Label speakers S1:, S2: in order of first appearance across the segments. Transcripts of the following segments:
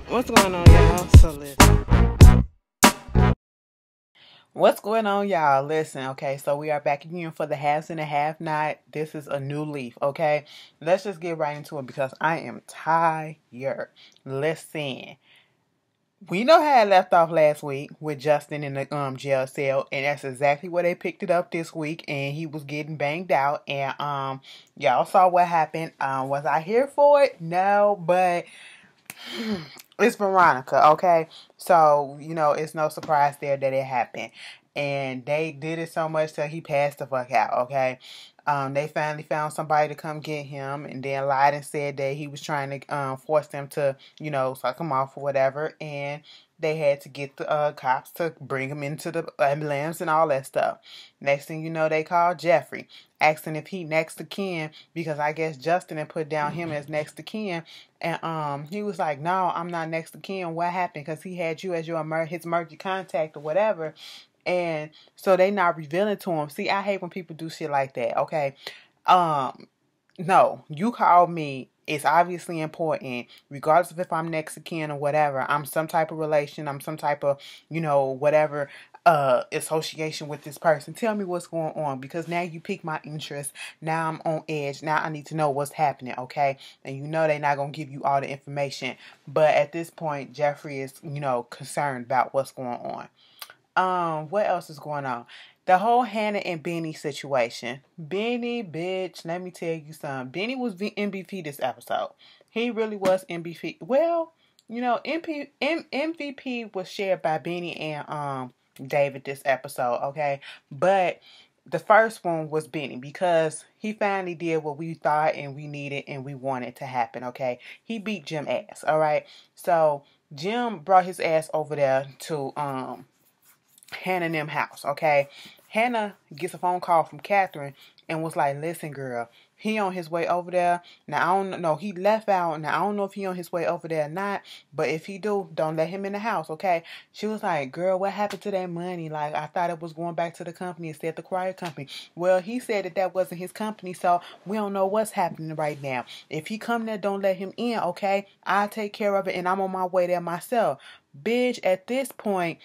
S1: What's going on, y'all? So listen. What's going on, y'all? Listen, okay, so we are back again for the halves and a half night. This is a new leaf, okay? Let's just get right into it because I am tired. Listen, we know how it left off last week with Justin in the jail cell, and that's exactly where they picked it up this week, and he was getting banged out, and y'all saw what happened. Was I here for it? No, but it's Veronica, okay? So, it's no surprise there that it happened. And they did it so much till he passed the fuck out, okay? They finally found somebody to come get him and then lied and said that he was trying to force them to, suck him off or whatever. And they had to get the cops to bring him into the ambulance and all that stuff. Next thing you know, they called Jeffrey, asking if he next to Ken, because I guess Justin had put down him as next to Ken. And he was like, "No, I'm not next to Ken. What happened?" Because he had you as his murky contact or whatever. And so they not revealing to him. See, I hate when people do shit like that. Okay, um, no, you called me. It's obviously important, regardless of if I'm next to kin or whatever. I'm some type of relation. I'm some type of, whatever association with this person. Tell me what's going on, because now you pique my interest. Now I'm on edge. Now I need to know what's happening, okay? And they're not going to give you all the information. But at this point, Jeffrey is, concerned about what's going on. What else is going on? The whole Hannah and Benny situation. Benny, bitch, let me tell you something. Benny was MVP this episode. He really was MVP. Well, MVP was shared by Benny and David this episode, okay? But the first one was Benny, because he finally did what we thought and we needed and we wanted to happen, okay? He beat Jim ass, all right? So Jim brought his ass over there to Hannah and them house, okay? Hannah gets a phone call from Catherine and was like, "Listen, girl, he on his way over there. Now, I don't know. He left out. Now, I don't know if he on his way over there or not. But if he do, don't let him in the house, okay?" She was like, "Girl, what happened to that money? Like, I thought it was going back to the company instead of the quiet company." Well, he said that wasn't his company, so we don't know what's happening right now. If he come there, don't let him in, okay? I'll take care of it, and I'm on my way there myself. Bitch, at this point,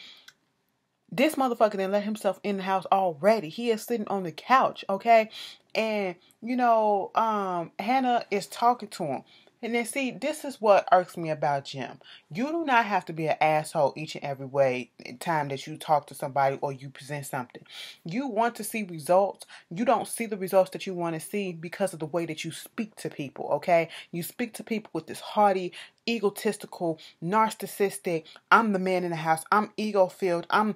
S1: this motherfucker didn't let himself in the house already. He is sitting on the couch, okay? And, Hannah is talking to him. And then, see, this is what irks me about Jim. You do not have to be an asshole each and every time that you talk to somebody or you present something. You want to see results. You don't see the results that you want to see because of the way that you speak to people, okay? You speak to people with this haughty, egotistical, narcissistic, "I'm the man in the house. I'm ego-filled. I'm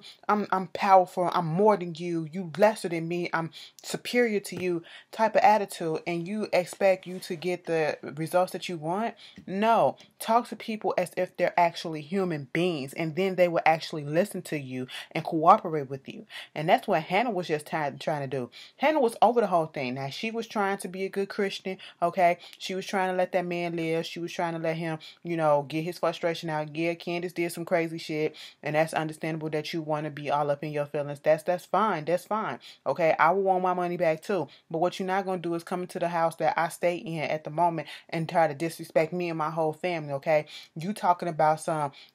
S1: powerful. I'm more than you. You lesser than me. I'm superior to you" type of attitude, and you expect you to get the results that you want. No, talk to people as if they're actually human beings, and then they will actually listen to you and cooperate with you. And that's what Hannah was just trying to do. Hannah was over the whole thing. Now, she was trying to be a good Christian, okay? She was trying to let that man live. She was trying to let him, get his frustration out. Yeah, Candace did some crazy shit, and that's understandable that you want to be all up in your feelings. That's fine. That's fine. Okay, I will want my money back too. But what you're not going to do is come into the house that I stay in at the moment and try to disrespect me and my whole family, okay? You talking about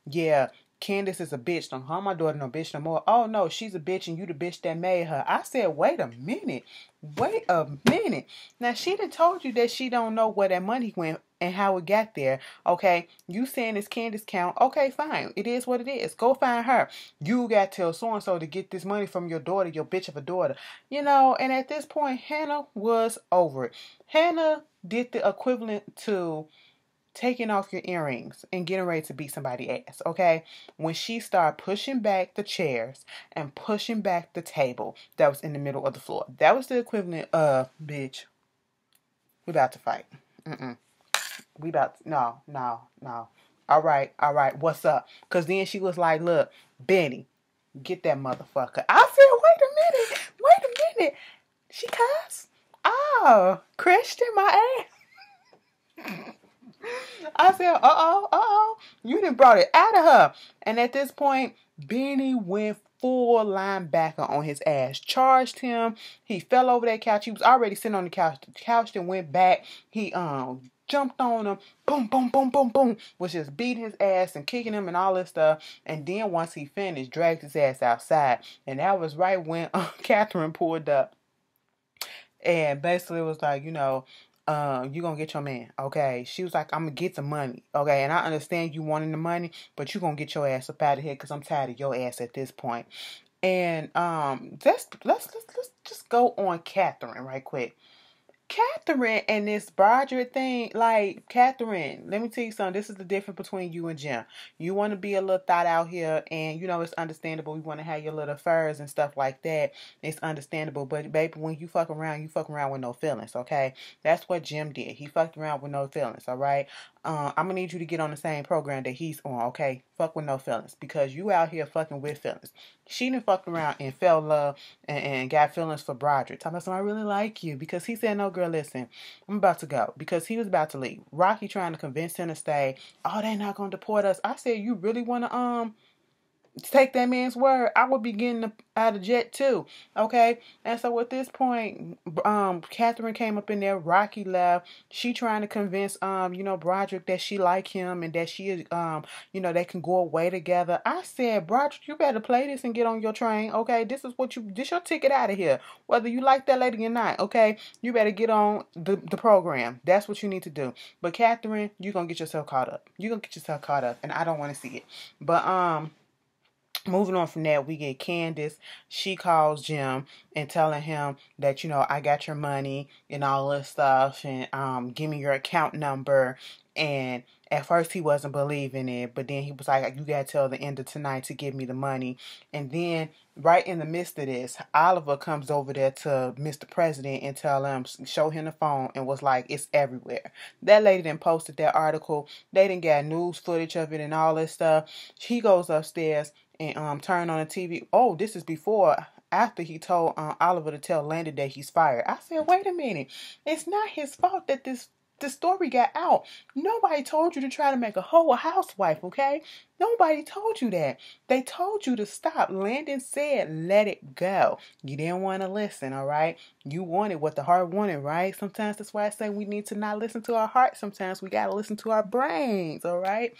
S1: yeah, Candace is a bitch. Don't call my daughter no bitch no more. Oh, no, she's a bitch and you the bitch that made her. I said, wait a minute. Wait a minute. Now, she done told you that she don't know where that money went and how it got there, okay? You saying it's Candace count. Okay, fine. It is what it is. Go find her. You got till so-and-so to get this money from your daughter, your bitch of a daughter. And at this point, Hannah was over it. Hannah did the equivalent to taking off your earrings and getting ready to beat somebody's ass, okay? When she started pushing back the chairs and pushing back the table that was in the middle of the floor. That was the equivalent of, "Bitch, we about to fight. Mm-mm. No. All right, what's up?" Because then she was like, "Look, Benny, get that motherfucker." I said, wait a minute. She cussed? Oh, Christian, my ass. I said, you done brought it out of her. And at this point, Benny went full linebacker on his ass, charged him. He fell over that couch. He was already sitting on the couch. The couch then went back. He jumped on him, boom, boom, boom, boom, boom, was just beating his ass and kicking him and all this stuff. And then once he finished, dragged his ass outside. And that was right when Catherine pulled up. And basically it was like, you know, you gonna get your man, okay? She was like, I'm gonna get the money, okay? And I understand you wanting the money, but you gonna get your ass up out of here because I'm tired of your ass at this point. And let's just go on Catherine right quick. Catherine and this Broderick thing, like, Catherine, let me tell you something. This is the difference between you and Jim. You want to be a little thought out here, and, you know, it's understandable. You want to have your little affairs and stuff like that. It's understandable. But, baby, when you fuck around with no feelings, okay? That's what Jim did. He fucked around with no feelings, all right? I'm going to need you to get on the same program that he's on, okay? Fuck with no feelings. Because you out here fucking with feelings. She done fucked around and fell in love and got feelings for Broderick. Talking about something, I really like you. Because he said, no, girl, listen, I'm about to go. Because he was about to leave. Rocky trying to convince him to stay. Oh, they not going to deport us. I said, you really want to, take that man's word, I would be getting out of jet too, okay? And so at this point, Catherine came up in there, Rocky left. She trying to convince, you know, Broderick that she like him and that she is, you know, they can go away together. I said, Broderick, you better play this and get on your train, okay? This your ticket out of here, whether you like that lady or not, okay? You better get on the program. That's what you need to do. But Catherine, you're gonna get yourself caught up. You're gonna get yourself caught up, and I don't want to see it. But moving on from that, we get Candace. She calls Jim and telling him that, you know, I got your money and all this stuff, and give me your account number. And at first he wasn't believing it, but then he was like, you got till the end of tonight to give me the money. And then right in the midst of this, Oliver comes over there to Mr. President and show him the phone, and was like, it's everywhere. That lady then posted that article. They didn't get news footage of it and all this stuff. He goes upstairs and turn on the TV. Oh, this is after he told Oliver to tell Landon that he's fired. I said, wait a minute. It's not his fault that the story got out. Nobody told you to try to make a hoe a housewife, okay? Nobody told you that. They told you to stop. Landon said, let it go. You didn't want to listen, all right? You wanted what the heart wanted, right? Sometimes that's why I say we need to not listen to our heart. Sometimes we got to listen to our brains, all right?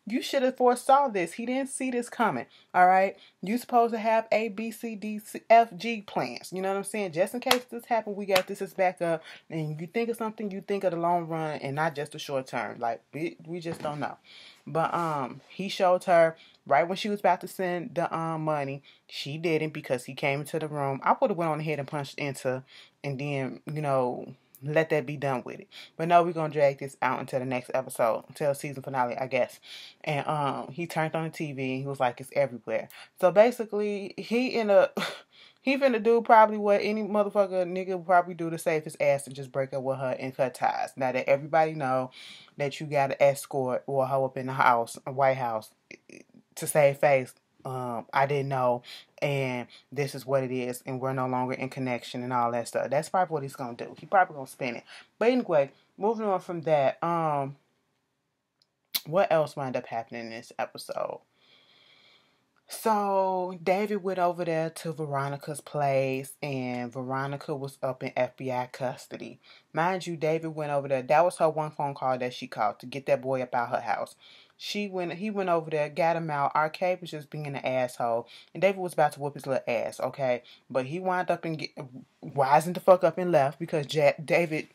S1: You should have foresaw this. He didn't see this coming. All right. You supposed to have A, B, C, D, F, G plans. You know what I'm saying? Just in case this happens, we got this as backup. And you think of something, you think of the long run and not just the short term. Like we just don't know. But he showed her right when she was about to send the money. She didn't, because he came into the room. I would have went on ahead and punched enter, and then, you know, let that be done with it. But no, we're gonna drag this out until the next episode, until season finale, I guess. And he turned on the TV and he was like, it's everywhere. So basically, he finna do probably what any motherfucker nigga would probably do to save his ass and just break up with her and cut ties. Now that everybody know that you got to escort or a hoe up in the house, a White House, to save face. I didn't know, and this is what it is, and we're no longer in connection and all that stuff. That's probably what he's gonna do. He probably gonna spin it. But anyway, moving on from that, what else wound up happening in this episode? So David went over there to Veronica's place, and Veronica was up in FBI custody. Mind you, David went over there. That was her one phone call that she called to get that boy up out her house. He went over there, got him out. Arcade was just being an asshole, and David was about to whoop his little ass, okay? But he wound up and wising the fuck up and left, because David,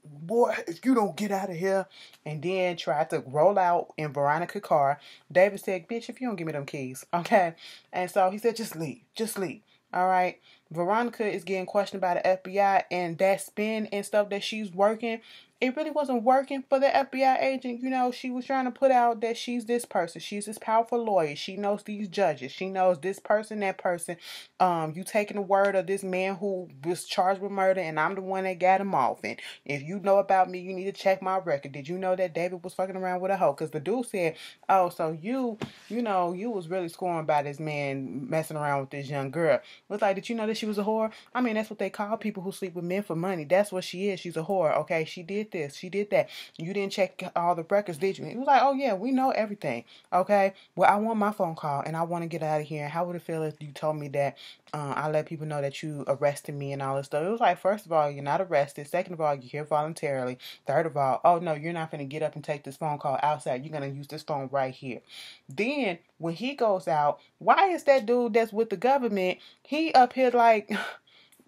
S1: boy, if you don't get out of here, and then tried to roll out in Veronica's car. David said, bitch, if you don't give me them keys, okay? And so he said, just leave, all right? Veronica is getting questioned by the FBI, and that spin and stuff that she's working, it really wasn't working for the FBI agent. You know, she was trying to put out that she's this person. She's this powerful lawyer. She knows these judges. She knows this person, that person. You taking the word of this man who was charged with murder, and I'm the one that got him off. And if you know about me, you need to check my record. Did you know that David was fucking around with a hoe? Because the dude said, oh, so you was really scoring by this man messing around with this young girl. It was like, did you know that she was a whore? I mean, that's what they call people who sleep with men for money. That's what she is. She's a whore, okay? She did did this. She did that. You didn't check all the records, did you? He was like, oh, yeah, we know everything. Okay. Well, I want my phone call and I want to get out of here. And how would it feel if you told me that I let people know that you arrested me and all this stuff? It was like, first of all, you're not arrested. Second of all, you're here voluntarily. Third of all, oh, no, you're not going to get up and take this phone call outside. You're going to use this phone right here. Then when he goes out, why is that dude that's with the government, he up here like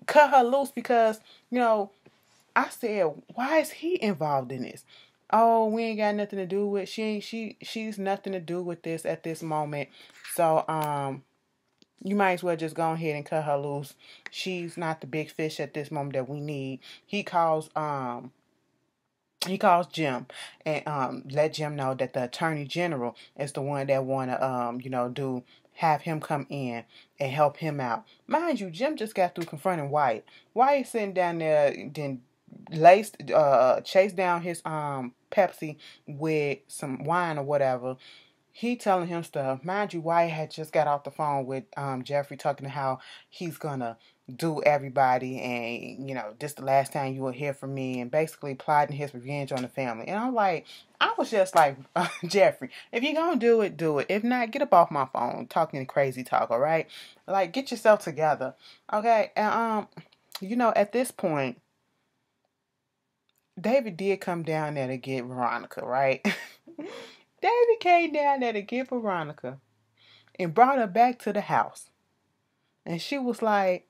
S1: cut her loose because, I said, why is he involved in this? Oh, we ain't got nothing to do with she's nothing to do with this at this moment. So you might as well just go ahead and cut her loose. She's not the big fish at this moment that we need. He calls Jim and let Jim know that the attorney general is the one that want to have him come in and help him out. Mind you, Jim just got through confronting Wyatt. Wyatt sitting down there, then chased down his Pepsi with some wine or whatever. He telling him stuff. Mind you, Wyatt had just got off the phone with Jeffrey talking to how he's gonna do everybody and, this the last time you will hear from me, and basically plotting his revenge on the family. And I was just like, Jeffrey, if you're gonna do it, do it. If not, get up off my phone talking crazy talk, all right? Like, get yourself together, okay? And, at this point, David did come down there to get Veronica, right? David came down there to get Veronica and brought her back to the house. And she was like,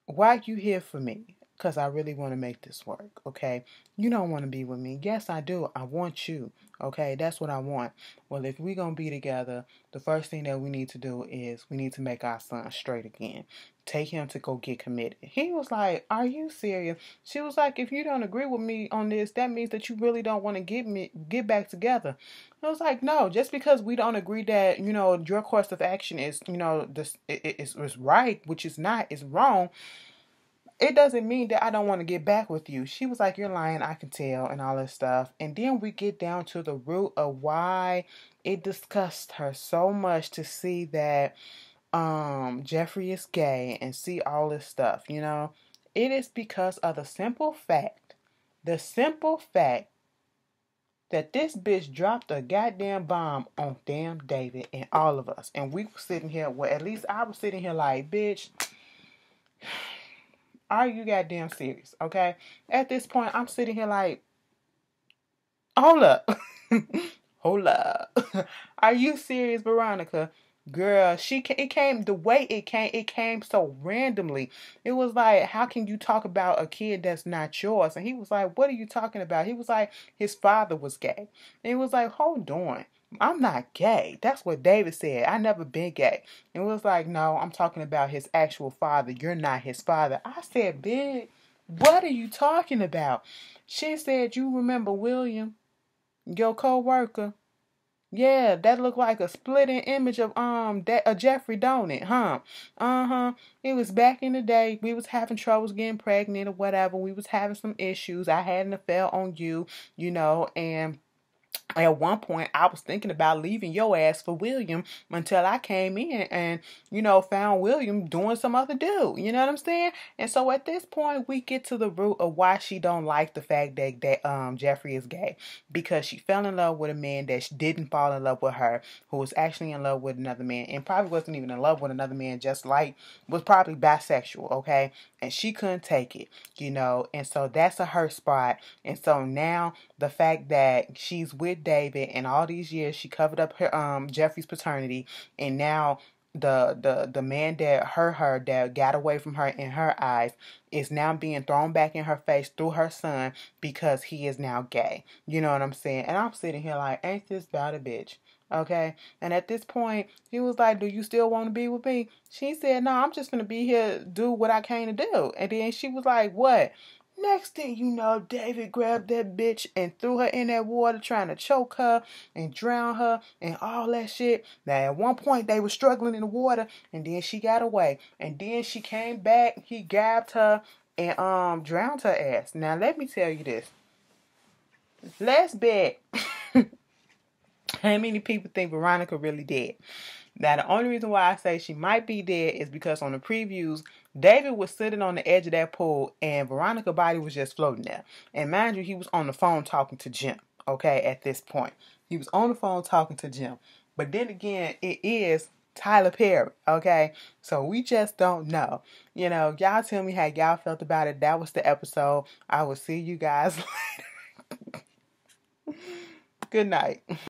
S1: why you here for me? Because I really want to make this work, okay? You don't want to be with me. Yes, I do. I want you, okay? That's what I want. Well, if we're going to be together, the first thing that we need to do is we need to make our son straight again. Take him to go get committed. He was like, are you serious? She was like, if you don't agree with me on this, that means that you really don't want to get back together. I was like, no, just because we don't agree that, your course of action is, this is right, which is not, is wrong, it doesn't mean that I don't want to get back with you. She was like, you're lying, I can tell, and all this stuff. And then we get down to the root of why it disgusts her so much to see that Jeffrey is gay and see all this stuff, It is because of the simple fact that this bitch dropped a goddamn bomb on damn David and all of us. And we were sitting here, well, at least I was sitting here like, bitch, are you goddamn serious, okay? At this point, I'm sitting here like, hold up. Hold up. Are you serious, Veronica? Girl, it came the way it came so randomly. It was like, how can you talk about a kid that's not yours? And he was like, what are you talking about? He was like, his father was gay. And he was like, hold on. I'm not gay. That's what David said. I never been gay. And it was like, no, I'm talking about his actual father. You're not his father. I said, bitch, what are you talking about? She said, you remember William, your co-worker? Yeah, that looked like a splitting image of Jeffrey, don't it? Huh? Uh-huh. It was back in the day. We was having troubles getting pregnant or whatever. We was having some issues. I had an affair on you, and at one point, I was thinking about leaving your ass for William until I came in and, found William doing some other dude. You know what I'm saying? And so at this point, we get to the root of why she don't like the fact that Jeffrey is gay. Because she fell in love with a man that didn't fall in love with her, who was actually in love with another man, and probably wasn't even in love with another man, was probably bisexual, okay? And she couldn't take it, and so that's a hurt spot. And so now the fact that she's with David and all these years she covered up her Jeffrey's paternity, and now the man that hurt her, that got away from her in her eyes, is now being thrown back in her face through her son because he is now gay. You know what I'm saying? And I'm sitting here like, ain't this about a bitch? Okay? And at this point, he was like, do you still want to be with me? She said, no, I'm just going to be here, do what I came to do. And then she was like, what? Next thing you know, David grabbed that bitch and threw her in that water, trying to choke her and drown her and all that shit. Now, at one point, they were struggling in the water, and then she got away. And then she came back, he grabbed her and drowned her ass. Now, let me tell you this. Let's bet how many people think Veronica really dead. Now, the only reason why I say she might be dead is because on the previews, David was sitting on the edge of that pool and Veronica's body was just floating there. And mind you, he was on the phone talking to Jim, okay, at this point. He was on the phone talking to Jim. But then again, it is Tyler Perry, okay? So we just don't know. You know, y'all tell me how y'all felt about it. That was the episode. I will see you guys later. Good night.